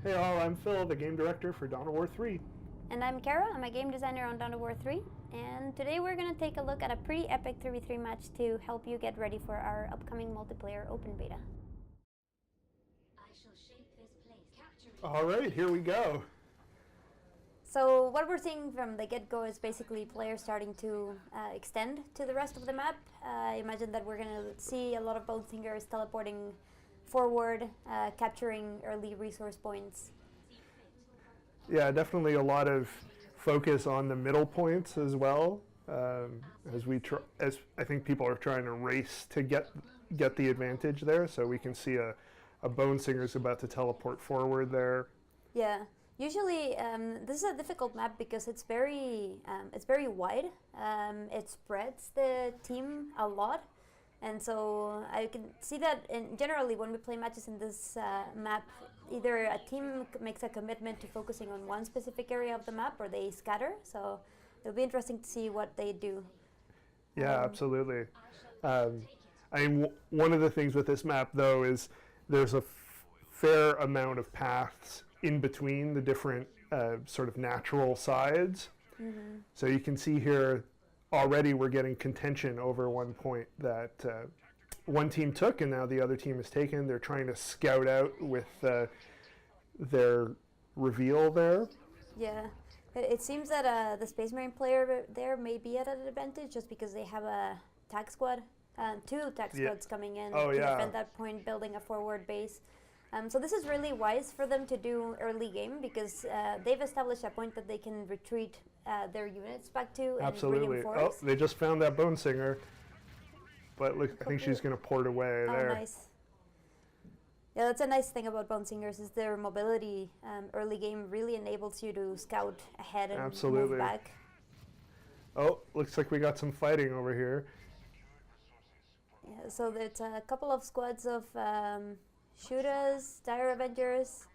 Hey all, I'm Phil, the game director for Dawn of War 3. And I'm Kara, I'm a game designer on Dawn of War 3, and today we're going to take a look at a pretty epic 3v3 match to help you get ready for our upcoming multiplayer open beta. Alright, here we go. So what we're seeing from the get-go is basically players starting to extend to the rest of the map. I imagine that we're going to see a lot of bone singers teleporting forward, capturing early resource points. Yeah, definitely a lot of focus on the middle points as well. As I think people are trying to race to get the advantage there, so we can see a bone singer's about to teleport forward there. Yeah, usually this is a difficult map because it's very wide. It spreads the team a lot. And so I can see that generally when we play matches in this map, either a team makes a commitment to focusing on one specific area of the map or they scatter. So it'll be interesting to see what they do. Yeah, absolutely. One of the things with this map, though, is there's a fair amount of paths in between the different sort of natural sides. Mm-hmm. So you can see here, already we're getting contention over one point that one team took and now the other team has taken. They're trying to scout out with their reveal there. Yeah, it seems that the Space Marine player there may be at an advantage just because they have a tag squad, two tag squads coming in to defend that point, building a forward base. So this is really wise for them to do early game because they've established a point that they can retreat their units back to and reinforce. Oh, they just found that bone singer, but look, I think she's going to port away there. Oh, nice. Yeah, that's a nice thing about bone singers is their mobility. Early game really enables you to scout ahead and move back. Oh, looks like we got some fighting over here. Yeah, so there's a couple of squads of shooters, Dire Avengers,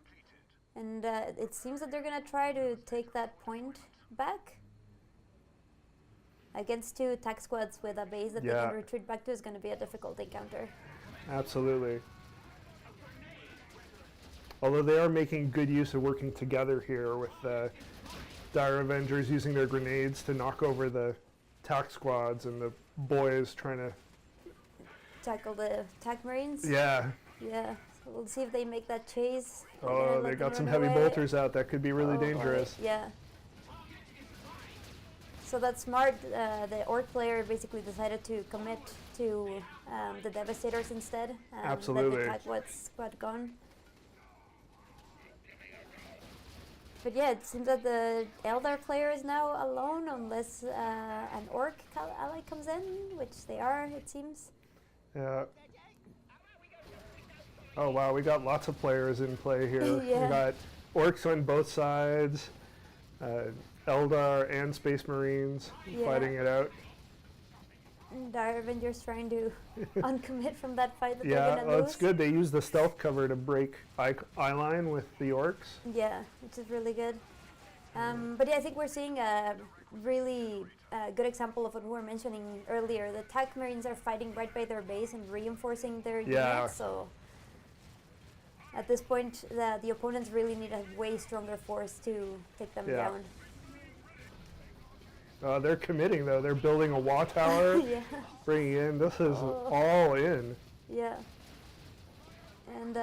and it seems that they're going to try to take that point back. Against two attack squads with a base that they can retreat back to is going to be a difficult encounter. Absolutely. Although they are making good use of working together here with Dire Avengers using their grenades to knock over the attack squads and the boys trying to tackle the attack marines. Yeah. Yeah. So we'll see if they make that chase. Oh, they got some heavy bolters out. That could be really dangerous. Boy. Yeah. So that's smart. The Orc player basically decided to commit to the Devastators instead. Absolutely. Let the attack squad gone. But yeah, it seems that the Eldar player is now alone unless an Orc ally comes in, which they are, it seems. Yeah. Oh wow, we got lots of players in play here. Yeah. We got Orcs on both sides, Eldar and Space Marines fighting it out. Dire Avengers trying to uncommit from that fight that they're going to lose. Yeah, lose. it's good. They used the stealth cover to break eye line with the Orcs. Yeah, which is really good. But yeah, I think we're seeing a really good example of what we were mentioning earlier. The attack Marines are fighting right by their base and reinforcing their units. So at this point, the opponents really need a way stronger force to take them down. They're committing, though. They're building a wall tower, bringing in. This is all in. Yeah. And,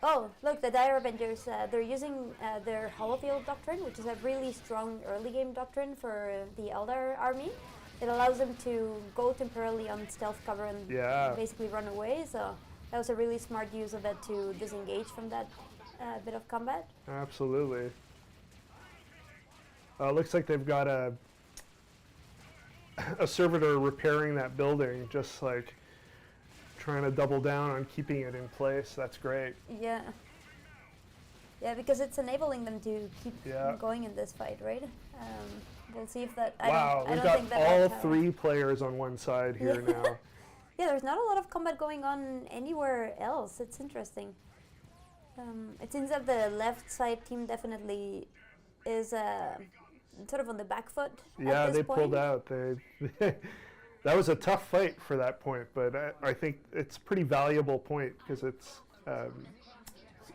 oh, look, the Dire Avengers, they're using their Holofield Doctrine, which is a really strong early game doctrine for the Eldar army. It allows them to go temporarily on stealth cover and basically run away. So that was a really smart use of it to disengage from that bit of combat. Absolutely. Looks like they've got a servitor repairing that building, just like trying to double down on keeping it in place. That's great. Yeah. Yeah, because it's enabling them to keep going in this fight, right? We'll see if that... Wow, we've got all three players on one side here now. Yeah, there's not a lot of combat going on anywhere else. It's interesting. It seems that the left side team definitely is sort of on the back foot. Yeah, they pulled out. That was a tough fight for that point, but I think it's a pretty valuable point because it's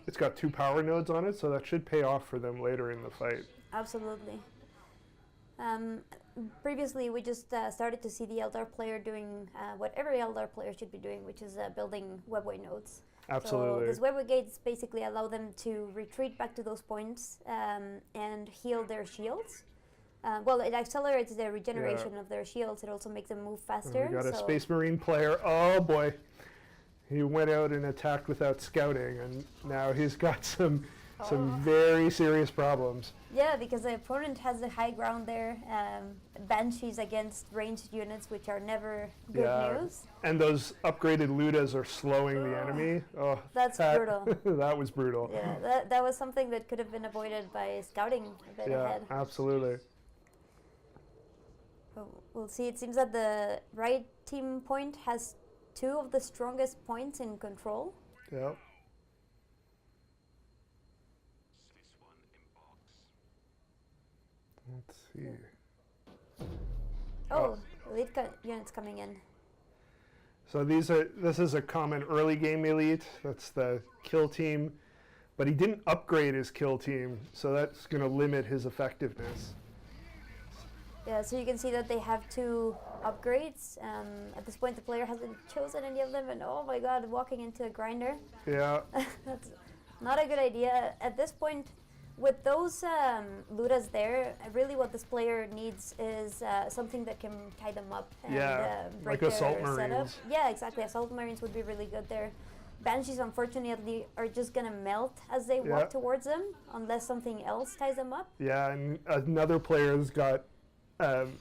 it's got 2 power nodes on it, so that should pay off for them later in the fight. Absolutely. Previously, we just started to see the Eldar player doing what every Eldar player should be doing, which is building webway nodes. Absolutely. So these webway gates basically allow them to retreat back to those points and heal their shields. Well, it accelerates the regeneration of their shields. It also makes them move faster. And we got a Space Marine player. Oh boy. He went out and attacked without scouting, and now he's got some very serious problems. Yeah, because the opponent has the high ground there. Banshees against ranged units, which are never good news. And those upgraded Ludas are slowing the enemy. Oh, that's brutal. That was brutal. Yeah, that was something that could have been avoided by scouting a bit ahead. Yeah, absolutely. We'll see. It seems that the right team point has 2 of the strongest points in control. Yeah. Let's see. Elite units coming in. So this is a common early game elite. That's the kill team, but he didn't upgrade his kill team, so that's going to limit his effectiveness. Yeah, so you can see that they have 2 upgrades. At this point, the player hasn't chosen any of them, and oh my god, walking into a grinder. Yeah. That's not a good idea. At this point, with those Ludas there, really what this player needs is something that can tie them up and break like their Assault setup. Marines. Yeah, exactly. Assault Marines would be really good there. Banshees, unfortunately, are just going to melt as they walk towards them, unless something else ties them up. Yeah, and another player's got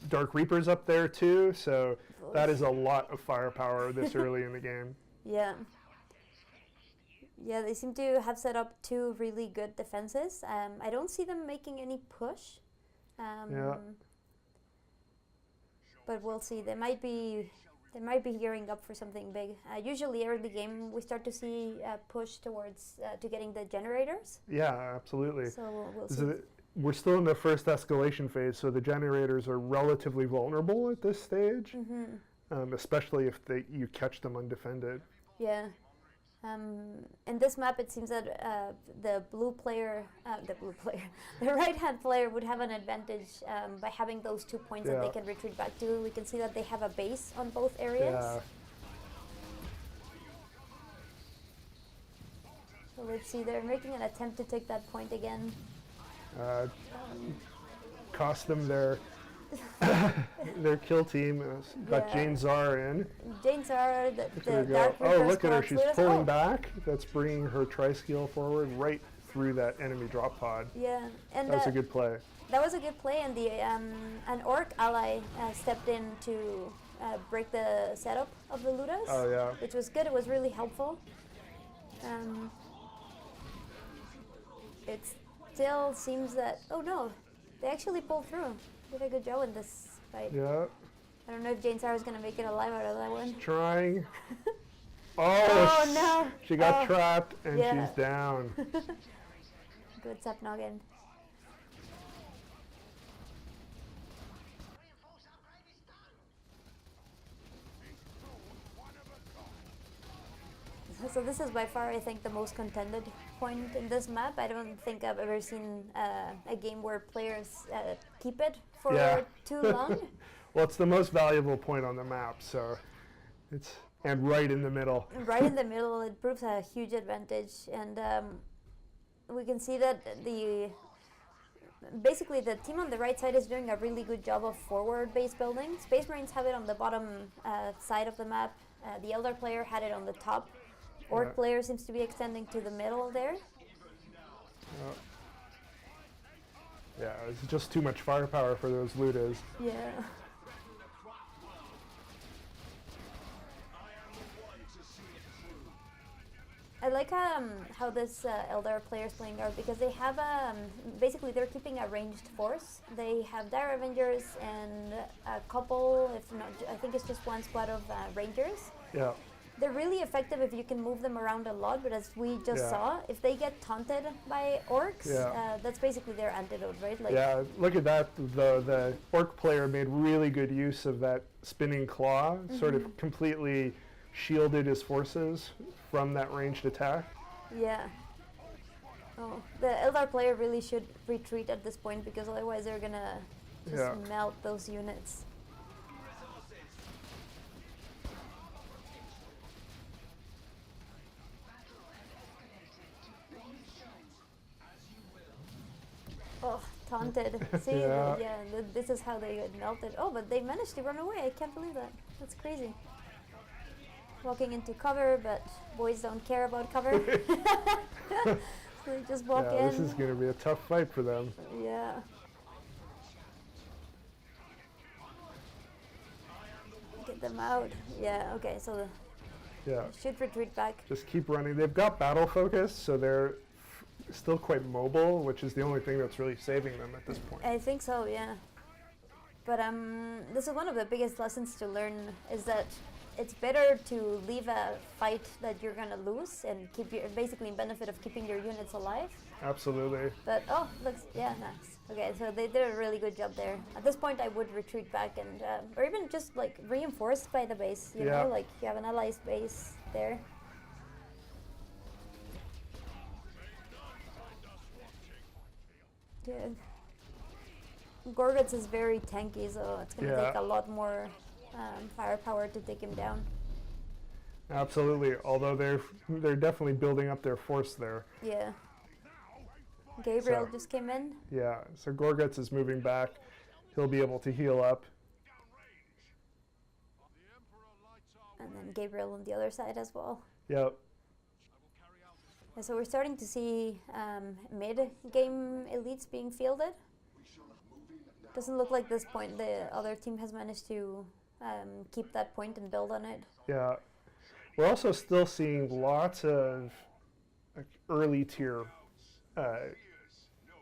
Dark Reapers up there too, so that is a lot of firepower this early in the game. Yeah. Yeah, they seem to have set up 2 really good defenses. I don't see them making any push. But we'll see. They might be gearing up for something big. Usually early game we start to see push towards to getting the generators. Yeah, absolutely. So we'll see. We're still in the first escalation phase, so the generators are relatively vulnerable at this stage, especially if you catch them undefended. Yeah. In this map, it seems that the right-hand player would have an advantage by having those 2 points that they can retreat back to. We can see that they have a base on both areas. Yeah. So let's see, they're making an attempt to take that point again. Cost them their kill team. Got Jane Czar in. Jane Czar, the Dark Oh, look at her. She's Ludas. pulling back. That's bringing her tri-skill forward right through that enemy drop pod. Yeah. And that was a good play. That was a good play, and an Orc ally stepped in to break the setup of the Ludas. Oh, yeah. Which was good. It was really helpful. It still seems that... Oh, no. They actually pulled through. Did a good job in this fight. Yeah. I don't know if Jane Czar is going to make it alive out of that one. Trying. Oh, no. She got trapped, and she's down. Good Sap Noggin. So this is by far, I think, the most contended point in this map. I don't think I've ever seen a game where players keep it for too long. Well, it's the most valuable point on the map, so and right in the middle. Right in the middle, it proves a huge advantage, and we can see that basically the team on the right side is doing a really good job of forward base building. Space Marines have it on the bottom side of the map. The Eldar player had it on the top. Orc player seems to be extending to the middle there. Yeah, it's just too much firepower for those Ludas. Yeah. I like how this Eldar player is playing out because they have basically they're keeping a ranged force. They have Dire Avengers and a couple, if not, I think it's just one squad of Rangers. Yeah. They're really effective if you can move them around a lot, but as we just saw, if they get taunted by orcs, that's basically their antidote, right? Like look at that. The orc player made really good use of that spinning claw, sort of completely shielded his forces from that ranged attack. Yeah. Oh, the Eldar player really should retreat at this point because otherwise they're gonna just melt those units. Oh, taunted. See, this is how they get melted. Oh, but they managed to run away. I can't believe that. That's crazy. Walking into cover, but boys don't care about cover. So they just walk in. This is going to be a tough fight for them. Yeah. Get them out. Yeah, okay, so should retreat back. Just keep running. They've got battle focus, so they're still quite mobile, which is the only thing that's really saving them at this point. I think so, yeah. But this is one of the biggest lessons to learn, is that it's better to leave a fight that you're gonna lose and keep your basically benefit of keeping your units alive. Absolutely. But nice. Okay, so they did a really good job there. At this point, I would retreat back and or even just like reinforced by the base. You know, like you have an allies base there. Yeah. Gorguts is very tanky, so it's gonna take a lot more firepower to take him down. Absolutely, although they're definitely building up their force there. Yeah. Gabriel just came in. Yeah, so Gorguts is moving back. He'll be able to heal up. And then Gabriel on the other side as well. Yep. And so we're starting to see mid-game elites being fielded. Doesn't look like this point the other team has managed to keep that point and build on it. Yeah. We're also still seeing lots of early tier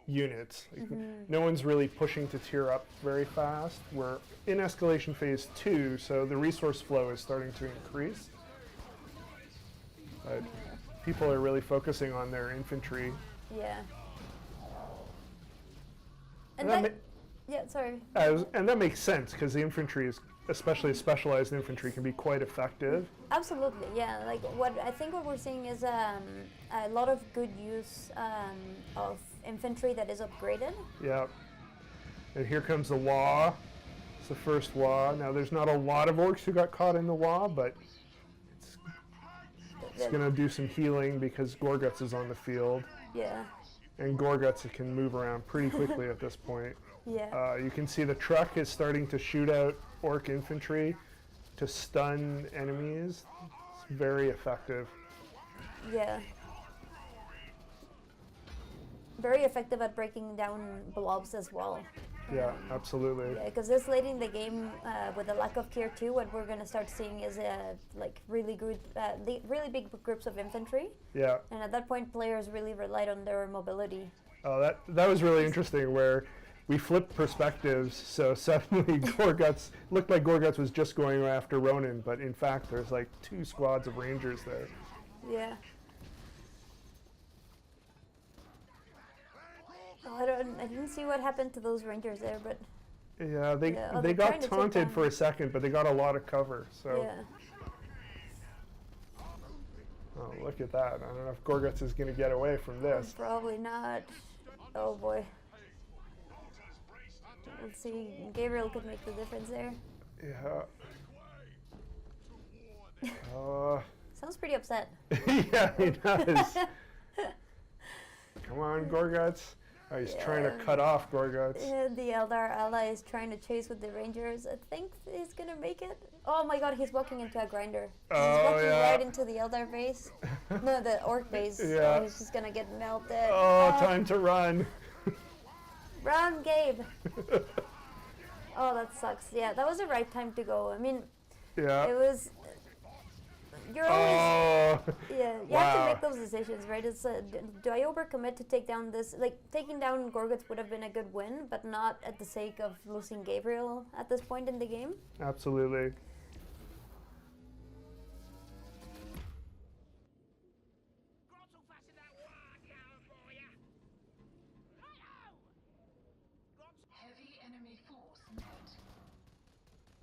units. Like no one's really pushing to tier up very fast. We're in escalation phase 2, so the resource flow is starting to increase. But people are really focusing on their infantry. Yeah. And that makes sense, because the infantry is, especially specialized infantry, can be quite effective. Absolutely, yeah. Like what we're seeing is a lot of good use of infantry that is upgraded. Yeah. And here comes the Wa. It's the first Wa. Now there's not a lot of orcs who got caught in the Wa, but it's going to do some healing because Gorguts is on the field. Yeah. And Gorguts can move around pretty quickly at this point. Yeah. You can see the truck is starting to shoot out orc infantry to stun enemies. It's very effective. Yeah. Very effective at breaking down blobs as well. Yeah, absolutely. Yeah, because this late in the game, with the lack of tier 2, what we're going to start seeing is like really good, really big groups of infantry. Yeah. And at that point, players really relied on their mobility. Oh, that was really interesting, where we flipped perspectives, so suddenly Gorguts looked like Gorguts was just going after Ronin, but in fact there's like 2 squads of rangers there. Yeah. Oh, I didn't see what happened to those rangers there, but yeah, they got taunted for a second, but they got a lot of cover. So. Yeah. Oh, look at that! I don't know if Gorguts is going to get away from this. Probably not. Oh boy. Let's see. Gabriel could make the difference there. Yeah. Sounds pretty upset. Yeah, he does. Come on, Gorguts. Oh, he's trying to cut off Gorguts. The Eldar ally is trying to chase with the Rangers. I think he's going to make it. Oh my god, he's walking into a grinder. He's walking right into the Eldar base. No, the Orc base. Yeah. Oh, he's just going to get melted. Oh, time to run. Run, Gabe. Oh, that sucks. Yeah, that was the right time to go. I mean, it was... You're always, you have to make those decisions, right? It's do I overcommit to take down this? Like, taking down Gorguts would have been a good win, but not at the sake of losing Gabriel at this point in the game. Absolutely.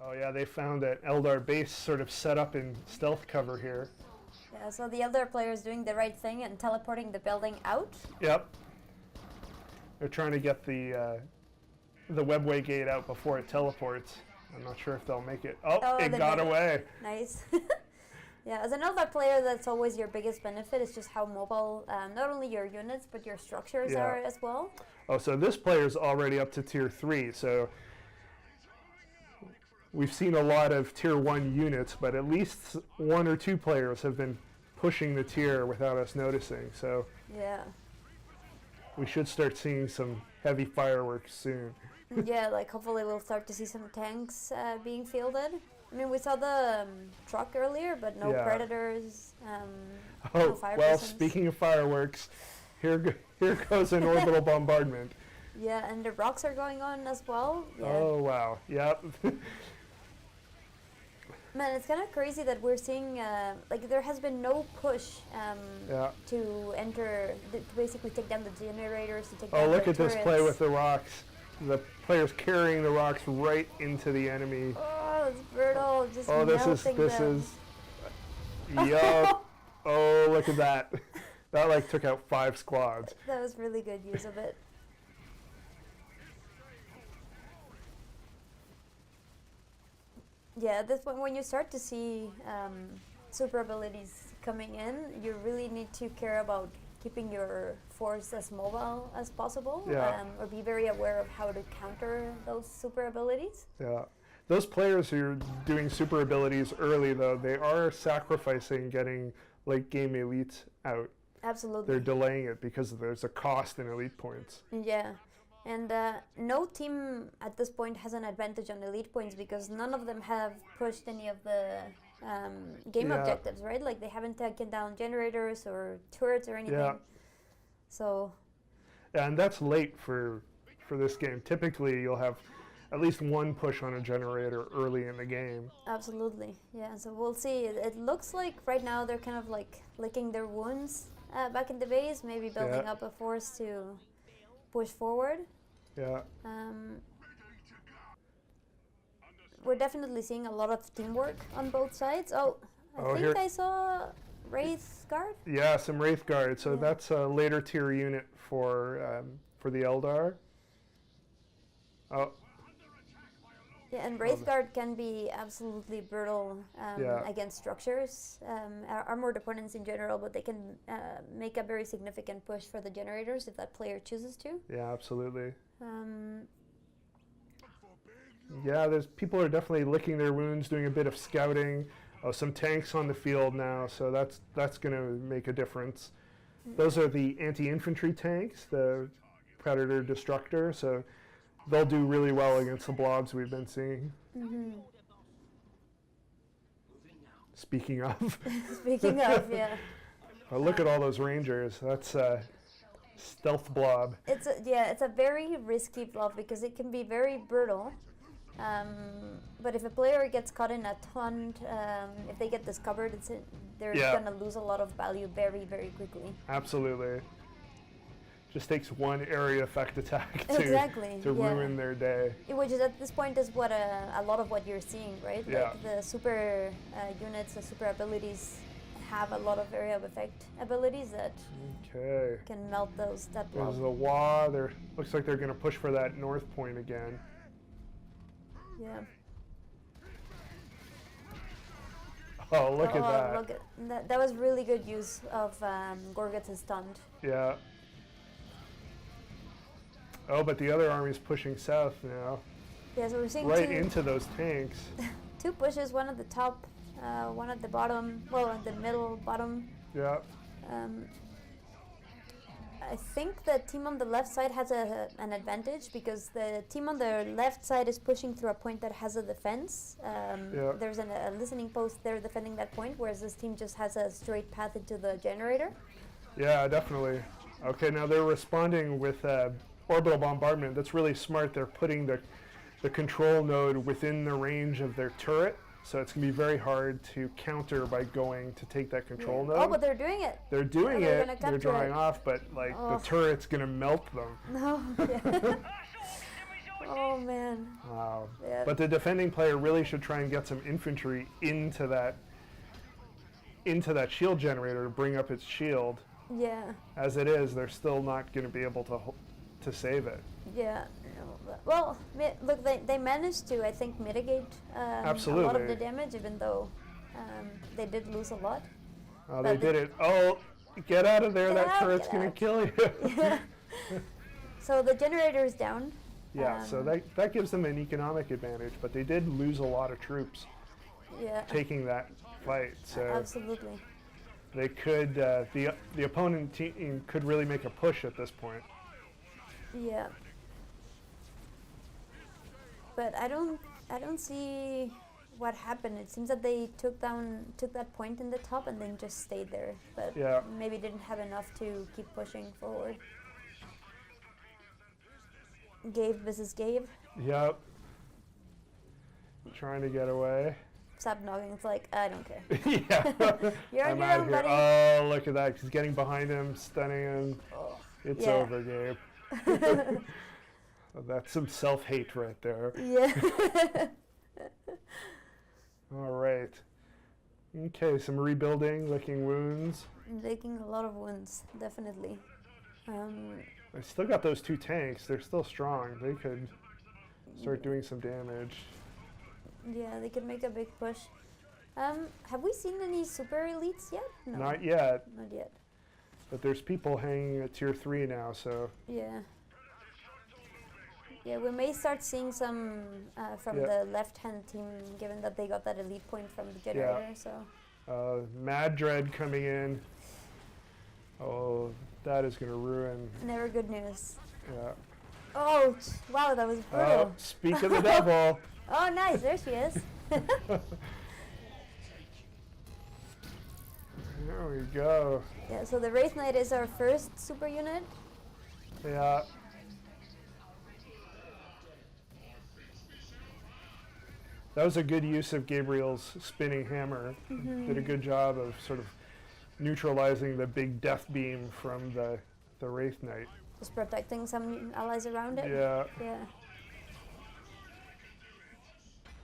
Oh yeah, they found that Eldar base sort of set up in stealth cover here. Yeah, so the other player is doing the right thing and teleporting the building out. Yep. They're trying to get the webway gate out before it teleports. I'm not sure if they'll make it. Oh, it got away. Nice. Yeah, as another player, that's always your biggest benefit is just how mobile not only your units but your structures are as well. Oh, so this player's already up to tier 3. So we've seen a lot of tier 1 units, but at least 1 or 2 players have been pushing the tier without us noticing. So yeah, we should start seeing some heavy fireworks soon. Yeah, like hopefully we'll start to see some tanks being fielded. I mean, we saw the truck earlier, but no predators. No fire prisons. Speaking of fireworks, here goes an orbital bombardment. Yeah, and the rocks are going on as well. Yeah. Oh wow! Yep. Man, it's kind of crazy that we're seeing like there has been no push to enter, to basically take down the generators, to take down the turrets. Oh, look at this play with the rocks. The player's carrying the rocks right into the enemy. Oh, it's brutal. Just this is. Yup. Oh, look at that. That like took out 5 squads. That was really good use of it. Yeah, this one, when you start to see super abilities coming in, you really need to care about keeping your force as mobile as possible, or be very aware of how to counter those super abilities. Yeah. Those players who are doing super abilities early, though, they are sacrificing getting late game elites out. Absolutely. They're delaying it because there's a cost in elite points. Yeah. And no team at this point has an advantage on elite points because none of them have pushed any of the game objectives, right? Like they haven't taken down generators or turrets or anything. Yeah. So. Yeah, and that's late for this game. Typically, you'll have at least 1 push on a generator early in the game. Absolutely, yeah. So we'll see. It looks like right now they're kind of like licking their wounds back in the base, maybe building up a force to push forward. Yeah. We're definitely seeing a lot of teamwork on both sides. I think I saw Wraith Guard. Yeah, some Wraith Guard. So that's a later tier unit for the Eldar. Oh. Yeah, and Wraith Guard can be absolutely brutal against structures, armored opponents in general, but they can make a very significant push for the generators if that player chooses to. Yeah, absolutely. There's people are definitely licking their wounds, doing a bit of scouting. Oh, some tanks on the field now, so that's going to make a difference. Those are the anti-infantry tanks, the Predator Destructor, so they'll do really well against the blobs we've been seeing. Mm-hmm. Speaking of. Speaking of, yeah. Oh, look at all those rangers. That's a stealth blob. It's a very risky blob because it can be very brutal. But if a player gets caught in a taunt, if they get discovered, they're going to lose a lot of value very, very quickly. Absolutely. Just takes one area effect attack to ruin their day. Which is at this point is what a lot of what you're seeing, right? Yeah. Like the super units, the super abilities have a lot of area of effect abilities that can melt that blob. There's a wah. Looks like they're going to push for that north point again. Yeah. Oh, look at that. Look at that was really good use of Gorguts' taunt. Yeah. Oh, but the other army's pushing south now. Yeah, so we're seeing into those tanks. 2 pushes, one at the top, one at the bottom, at the middle, bottom. Yeah. I think the team on the left side has an advantage because the team on the left side is pushing through a point that has a defense. There's a listening post there defending that point, whereas this team just has a straight path into the generator. Yeah, definitely. Okay, now they're responding with orbital bombardment. That's really smart. They're putting the control node within the range of their turret, so it's going to be very hard to counter by going to take that control node. Oh, but they're doing it. They're doing it. They're drawing off, but the turret's going to melt them. No. Yeah. Oh, man. Wow. Yeah. But the defending player really should try and get some infantry into into that shield generator to bring up its shield. Yeah. As it is, they're still not going to be able to save it. Yeah. Well, look, they managed to, I think, mitigate a lot of the damage, even though they did lose a lot. Oh, they did it. Oh, get out of there. That turret's going to kill you. Yeah. So the generator is down. Yeah, so that gives them an economic advantage, but they did lose a lot of troops taking that fight. So absolutely. They could, the opponent team could really make a push at this point. Yeah. But I don't see what happened. It seems that they took that point in the top and then just stayed there. But maybe didn't have enough to keep pushing forward. Gabe versus Gabe. Yep. Trying to get away. Stop knocking. It's like, I don't care. Yeah. You're on your own, buddy. Oh, look at that. He's getting behind him, stunning him. Oh, it's over, Gabe. Oh, that's some self-hate right there. Yeah. All right. Okay, some rebuilding, licking wounds. Licking a lot of wounds, definitely. I still got those 2 tanks. They're still strong. They could start doing some damage. Yeah, they could make a big push. Have we seen any super elites yet? No. Not yet. Not yet. But there's people hanging at tier 3 now, so. Yeah. Yeah, we may start seeing some from the left-hand team, given that they got that elite point from the generator. So. Mad Dread coming in. Oh, that is going to ruin. Never good news. Yeah. Oh, wow, that was brutal. Oh, speak of the devil. Oh, nice. There she is. There we go. Yeah, so the Wraith Knight is our first super unit. Yeah. That was a good use of Gabriel's spinning hammer. Mm-hmm. Did a good job of sort of neutralizing the big death beam from the Wraith Knight. Just protecting some allies around it? Yeah. Yeah.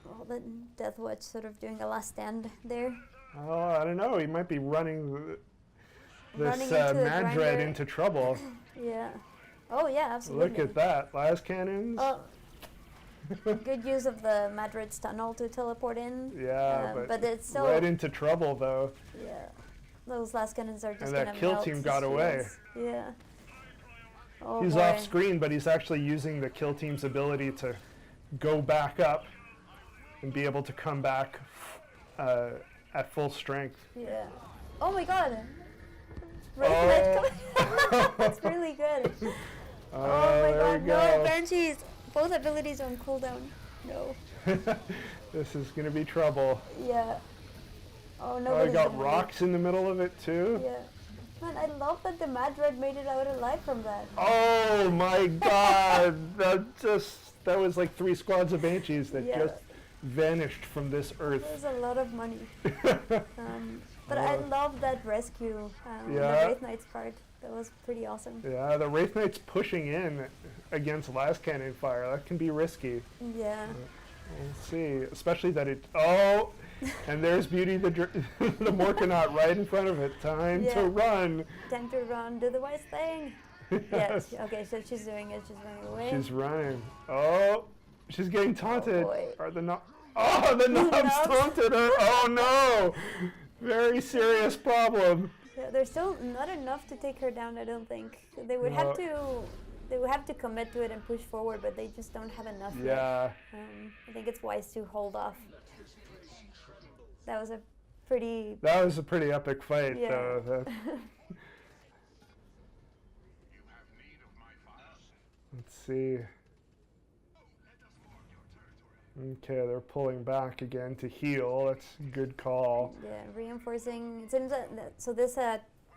Well, the Death Watch sort of doing a last stand there. Oh, I don't know. He might be running this Mad Dread into trouble. Yeah. Oh, yeah, absolutely. Look at that. Last cannons. Oh. Good use of the Mad Dread's tunnel to teleport in. Yeah, but it's still right into trouble, though. Yeah. Those last cannons are just and gonna that kill team got away. Yeah. Oh, he's off screen, but he's actually using the kill team's ability to go back up and be able to come back at full strength. Yeah. Oh my god. That's really good. Oh my god, no, Banshees. Both abilities on cooldown. No. This is going to be trouble. Yeah. Oh, no. I got rocks in the middle of it, too. Yeah. Man, I love that the Mad Dread made it out alive from that. Oh, my God. That was like 3 squads of Banshees that just vanished from this earth. There's a lot of money. But I love that rescue on the Wraith Knight's part. That was pretty awesome. Yeah, the Wraith Knight's pushing in against last cannon fire. That can be risky. Yeah. We'll see. Especially that it... Oh! And there's Beauty the Morkanaut right in front of it. Time to run. Time to run. Do the wise thing. Yes. Okay, so she's doing it. She's running away. She's running. Oh! She's getting taunted. Oh, boy. Are the the knobs taunted her. Oh, no! Very serious problem. Yeah, there's still not enough to take her down, I don't think. They would have to commit to it and push forward, but they just don't have enough yet. I think it's wise to hold off. That was a pretty epic fight, though. Let's see. Okay, they're pulling back again to heal. That's a good call. Yeah, reinforcing. It seems that so this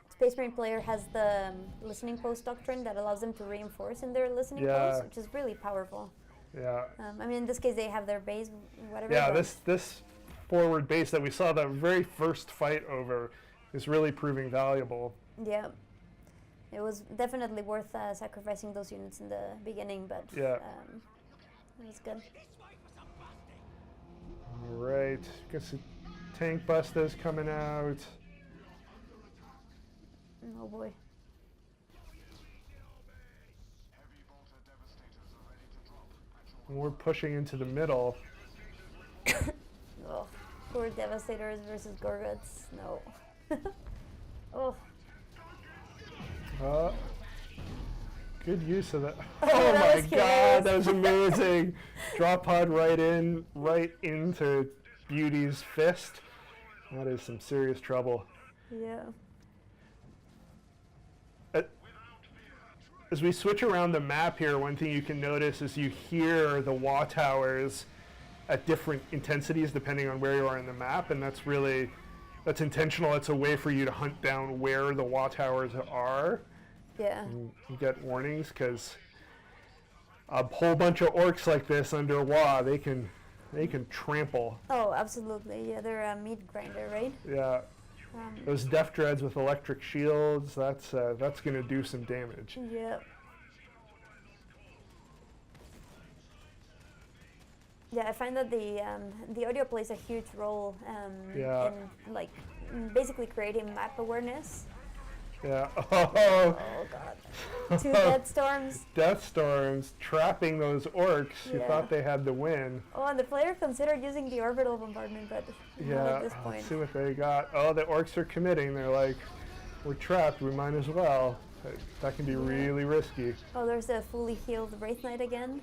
Space Marine player has the listening post doctrine that allows them to reinforce in their listening post, which is really powerful. Yeah. I mean, in this case, they have their base, whatever. Yeah, this forward base that we saw the very first fight over is really proving valuable. Yeah. It was definitely worth sacrificing those units in the beginning, but it was good. All right, guess the tank busta's coming out. Oh boy. We're pushing into the middle. Oh, poor Devastators versus Gorguts. No. Oh. Good use of that. Oh, Oh that my was god, hilarious. that was amazing. Drop pod right into Beauty's fist. That is some serious trouble. Yeah. As we switch around the map here, one thing you can notice is you hear the Wa towers at different intensities depending on where you are in the map, and that's intentional. It's a way for you to hunt down where the Wa towers are. Yeah. And you get warnings because a whole bunch of orcs like this under Wa, they can trample. Oh, absolutely. Yeah, they're a meat grinder, right? Yeah. Those Death Dreads with electric shields, that's going to do some damage. Yeah. Yeah, I find that the audio plays a huge role Yeah. in like basically creating map awareness. Yeah. Oh god. 2 Death Storms. Death Storms trapping those orcs who Yeah. thought they had the win. Oh, and the player considered using the orbital bombardment, but not at this point. Let's see what they got. Oh, the orcs are committing. They're like, we're trapped. We might as well. That can be really risky. Oh, there's a fully healed Wraith Knight again.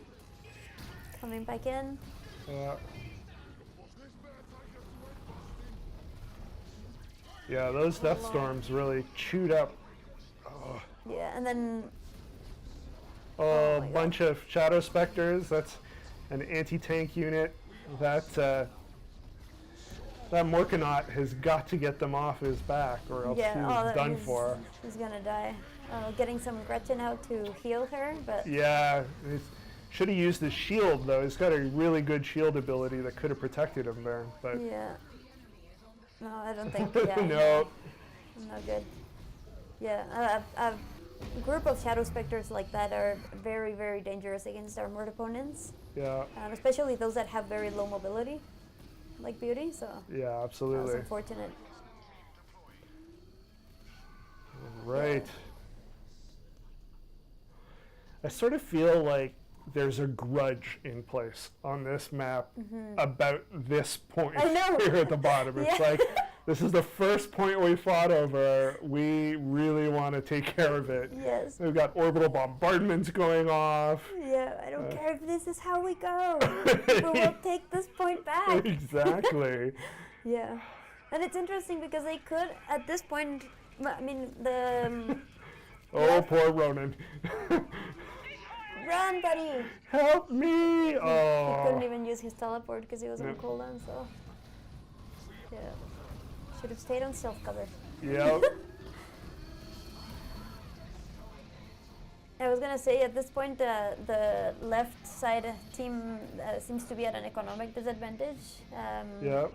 Coming back in. Yeah, those Death Storms really chewed up. Oh, Yeah, and then a my bunch of Shadow Specters. That's an anti-tank unit. That Morkanaut has got to get them off his back, or else he's done for. He's gonna die. Getting some Gretchen out to heal her, but Yeah, should have used his shield though. He's got a really good shield ability that could have protected him there. But yeah. No, I don't think. Yeah, no. no good. Yeah, a group of Shadow Specters like that are very, very dangerous against armored opponents. Yeah. Especially those that have very low mobility, like Beauty. So Yeah, that's absolutely. unfortunate. Right. I sort of feel like there's a grudge in place on this map about this point I know. here at the bottom. It's Yeah. like, this is the first point we fought over. We really want to take care of it. Yes. We've got orbital bombardments going off. Yeah, I don't care if this is how we go. We will take this point back. Exactly. Yeah. And it's interesting because they could, at this point, I mean, the... Oh, poor Ronan. Run, buddy! Help me! He Oh. couldn't even use his teleport because he was on Yep. cooldown, so... Yeah. Should have stayed on stealth cover. Yep. I was gonna say, at this point, the left side team seems to be at an economic disadvantage. Yep.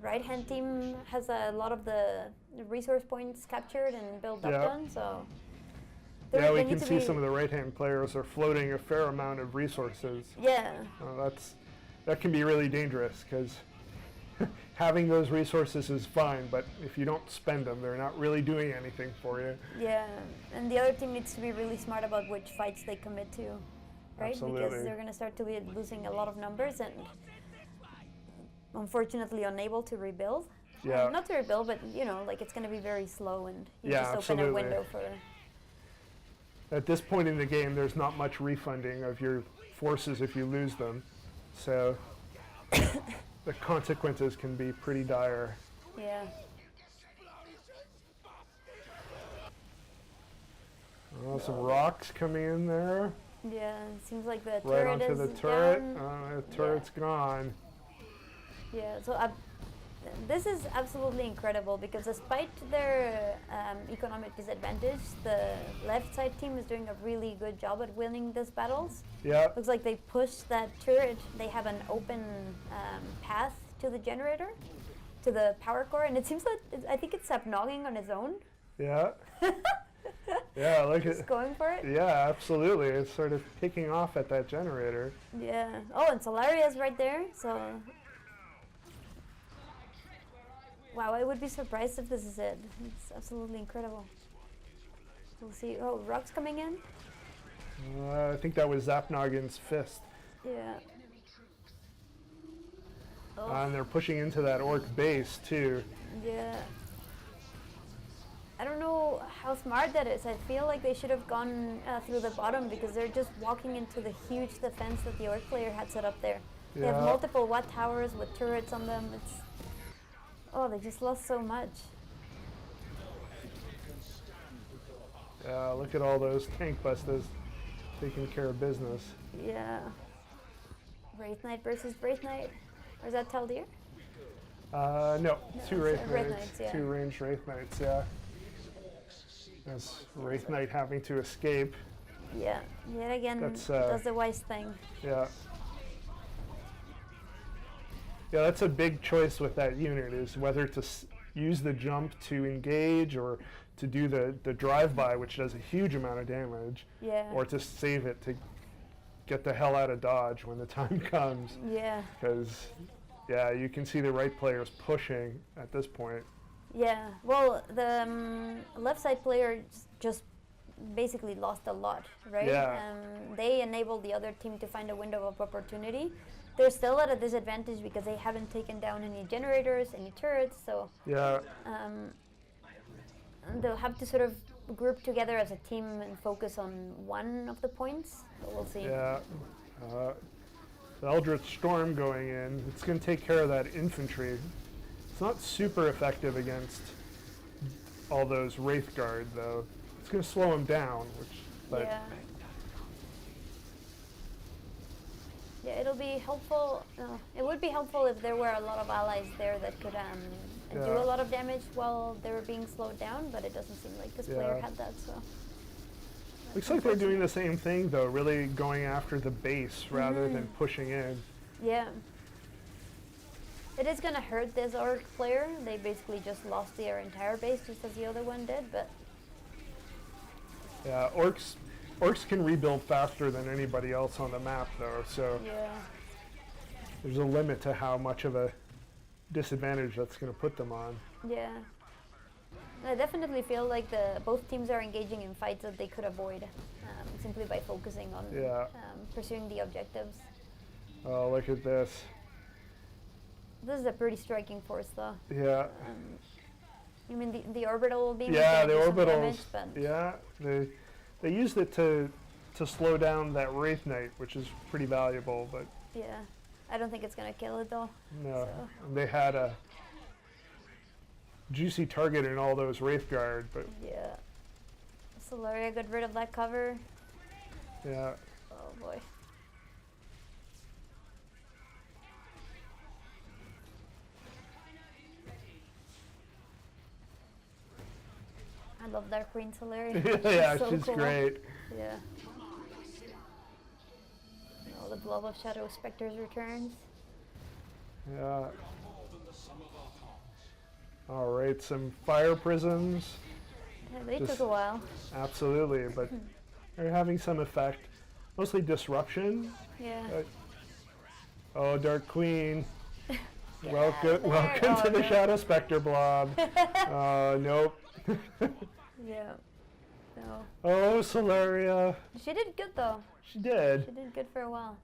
Right-hand team has a lot of the resource points captured and built up Yep. on, so... Yeah, we they can need to see be- some of the right-hand players are floating a fair amount of resources. Yeah, That can be really dangerous because having those resources is fine, but if you don't spend them, they're not really doing anything for you. yeah. And the other team needs to be really smart about which fights they commit to, right? Absolutely. Because they're going to start to be losing a lot of numbers and unfortunately unable to rebuild. Yeah. Not to rebuild, but, you know, like it's going to be very slow and you Yeah, just open a absolutely. window for... At this point in the game, there's not much refunding of your forces if you lose them, so the consequences can be pretty dire. Yeah. Oh, some rocks coming in there, Yeah, it seems like the right turret onto is the turret. down. The turret's gone. Yeah, so this is absolutely incredible because despite their economic disadvantage, the left side team is doing a really good job at winning these battles. Yeah, Looks like they pushed that turret. They have an open path to the generator, to the power core, and it seems that I think it's subnogging on its own. yeah. Yeah, look Just at. going for it. Yeah, absolutely. It's sort of picking off at that generator. Yeah. Oh, and Solaria's right there. So. Wow, I would be surprised if this is it. It's absolutely incredible. We'll see. Oh, Rock's coming in. I think that was Zapnogin's fist. Yeah. Oh. And they're pushing into that orc base too. Yeah. I don't know how smart that is. I feel like they should have gone through the bottom because they're just walking into the huge defense that the orc player had set up there. Yeah. They have multiple watt towers with turrets on them. They just lost so much. Yeah, look at all those tank busters taking care of business. Yeah. Wraith Knight versus Wraith Knight. Or is that Taldir? No, two Wraith Wraith Knights. Knights, yeah. Two ranged Wraith Knights, yeah. That's Wraith Knight having to escape. Yeah, yet again, That's, does the wise thing. Yeah. Yeah, that's a big choice with that unit, is whether to use the jump to engage or to do the drive-by, which does a huge amount of damage, Yeah. or to save it to get the hell out of dodge when the time comes. Yeah. Because, yeah, you can see the right players pushing at this point. Yeah. Well, the left side player just basically lost a lot, right? Yeah. They enabled the other team to find a window of opportunity. They're still at a disadvantage because they haven't taken down any generators, any turrets, so Yeah. they'll have to sort of group together as a team and focus on one of the points. But we'll see. Yeah. The Eldritch Storm going in, it's going to take care of that infantry. It's not super effective against all those Wraith Guard, though. It's going to slow them down, but Yeah. Yeah, it'll be helpful. It would be helpful if there were a lot of allies there that could do Yeah. a lot of damage while they were being slowed down, but it doesn't seem like this player Yeah. had that, so. looks like they're doing the same thing, though, really going after the base rather than pushing in. Yeah. It is going to hurt this orc player. They basically just lost their entire base just as the other one did, but Yeah, orcs can rebuild faster than anybody else on the map, though, so yeah. there's a limit to how much of a disadvantage that's going to put them on. Yeah. I definitely feel like both teams are engaging in fights that they could avoid simply by focusing on Yeah. pursuing the objectives. Oh, look at this. This is a pretty striking force, though. Yeah. I mean, the orbital beam. Yeah, is the gonna do some orbitals. damage, but Yeah, they used it to slow down that Wraith Knight, which is pretty valuable, but yeah, I don't think it's gonna kill it though. no. So. They had a juicy target in all those Wraith Guard, but Yeah. Solaria got rid of that cover. yeah. Oh boy. I love that Queen Solaria. Yeah, so she's cool. great. Yeah. Oh, the Blob of Shadow Spectres returns. Yeah. All right, some fire prisms. Yeah, they Just- took a while. Absolutely, but they're having some effect. Mostly disruption. Yeah. Oh, Dark Queen. Get Welcome, out of there. welcome Oh, to the no. Shadow Spectre blob. Nope. Yeah. No. Oh, Solaria. She did good though. She did. She did good for a while.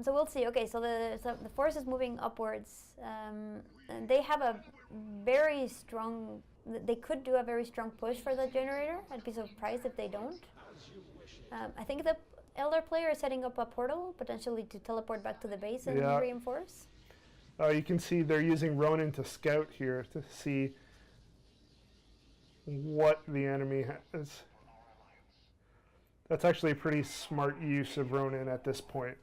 So we'll see. Okay, so the force is moving upwards. And they have a very strong. They could do a very strong push for the generator. I'd be surprised if they don't. I think the Elder player is setting up a portal potentially to teleport back to the base and Yeah. reinforce. You can see they're using Ronin to scout here to see what the enemy has. That's actually a pretty smart use of Ronin at this point.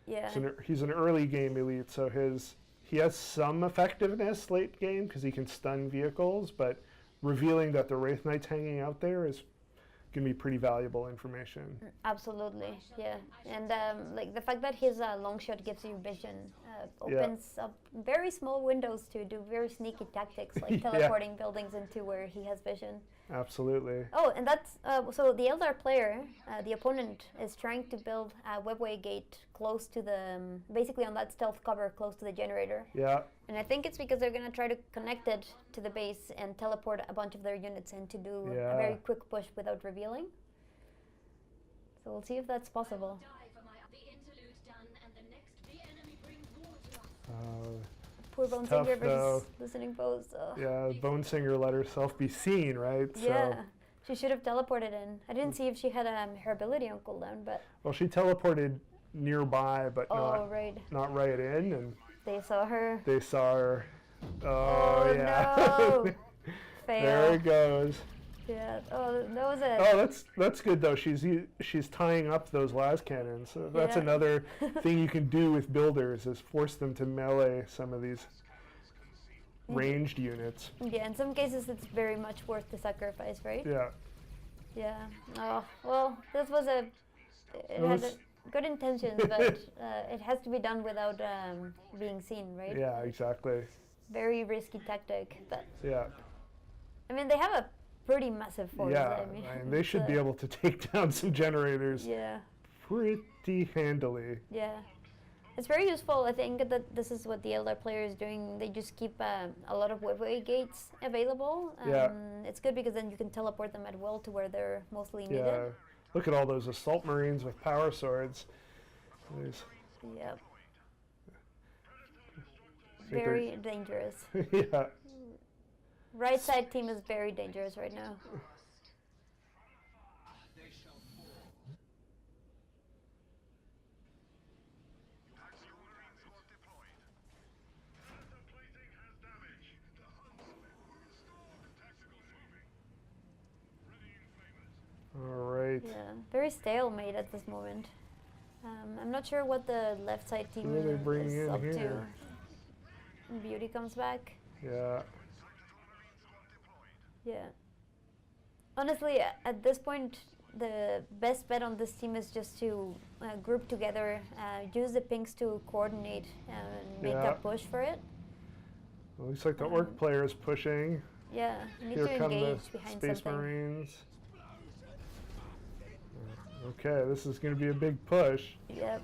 Yeah. He's an early game elite, so he has some effectiveness late game because he can stun vehicles, but revealing that the Wraith Knight's hanging out there is going to be pretty valuable information. Absolutely, yeah. And like the fact that his long shot gives you vision opens up very small windows to do very sneaky tactics, like Yeah. teleporting buildings into where he has vision. Absolutely. Oh, and that's so the Eldar player, the opponent, is trying to build a webway gate close to the basically on that stealth cover close to the generator. Yeah. And I think it's because they're going to try to connect it to the base and teleport a bunch of their units in to do a very quick push without revealing. So we'll see if that's possible. Poor Bone Singer versus Listening Post. Yeah, Bone Singer let herself be seen, right? Yeah, so she should have teleported in. I didn't see if she had her ability on cooldown, but... Well, she teleported nearby, but not right in, and... They saw her. They saw her. Oh yeah. No! Fail. There it goes. Yeah. Oh, that was it. Oh, that's good though. She's tying up those las cannons. So that's another thing you can do with builders is force them to melee some of these ranged units. Yeah. In some cases, it's very much worth the sacrifice, right? Yeah. Yeah. Oh well, this was a. It had good intentions, but it has to be done without being seen, right? Yeah, exactly. Very risky tactic, but. Yeah. I mean, they have a pretty massive force. Yeah, I mean, they should be able to take down some generators. Yeah. Pretty handily. Yeah. It's very useful. I think that this is what the Eldar player is doing. They just keep a lot of webway gates available. It's good because then you can teleport them at will to where they're mostly needed. Yeah. Look at all those assault marines with power swords. Yep. Very dangerous. Yeah. Right side team is very dangerous right now. All right. Yeah, very stalemate at this moment. I'm not sure what the left side team is up to. And Beauty comes back. Yeah. Yeah. Honestly, at this point, the best bet on this team is just to group together, use the pinks to coordinate and make a push for it. Well, looks like the orc player is pushing. Yeah, you need Here to come engage the behind Space something. Marines. Okay, this is going to be a big push. Yep.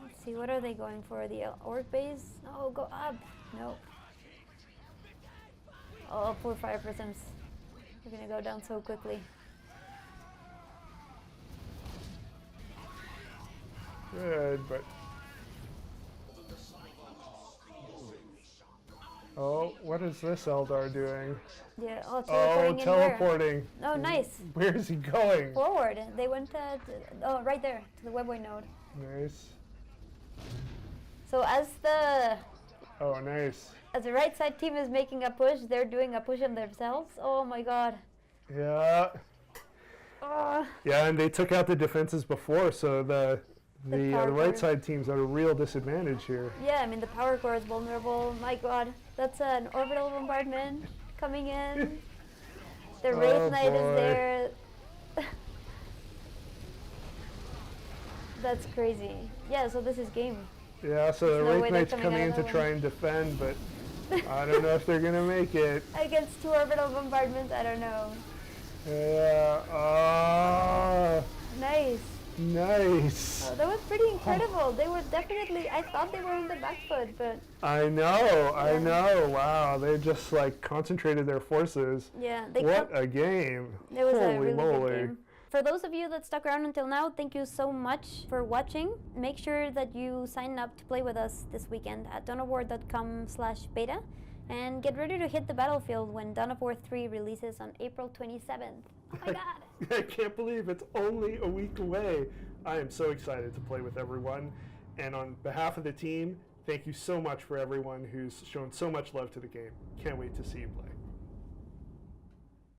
Let's see, what are they going for? The orc base? Oh, go up. Nope. Oh, poor fire prisms. They're going to go down so quickly. Good, but... Oh, what is this Eldar doing? Yeah, teleporting. Oh, nice. Where is he going? Forward. They went right there, to the webway node. Nice. So as the... Oh, nice. As the right side team is making a push, they're doing a push on themselves. Oh my god. Yeah. Yeah, and they took out the defenses before, so the right side team's at a real disadvantage here. Yeah, I mean the power core is vulnerable. My god, that's an orbital bombardment coming in. The Wraith Knight is there. That's crazy. Yeah, so this is game. Yeah, so the Wraith Knight's coming in to try and defend, but I don't know if they're going to make it. Against two orbital bombardments, I don't know. Yeah, nice. Nice. Oh, that was pretty incredible. They were definitely, I thought they were on the back foot, but... I know. Wow, they just like concentrated their forces. Yeah. What a game. It was a really good game. For those of you that stuck around until now, thank you so much for watching. Make sure that you sign up to play with us this weekend at dawnofwar.com/beta and get ready to hit the battlefield when Dawn of War 3 releases on April 27th. Oh my god! I can't believe it's only a week away. I am so excited to play with everyone. And on behalf of the team, thank you so much for everyone who's shown so much love to the game. Can't wait to see you play.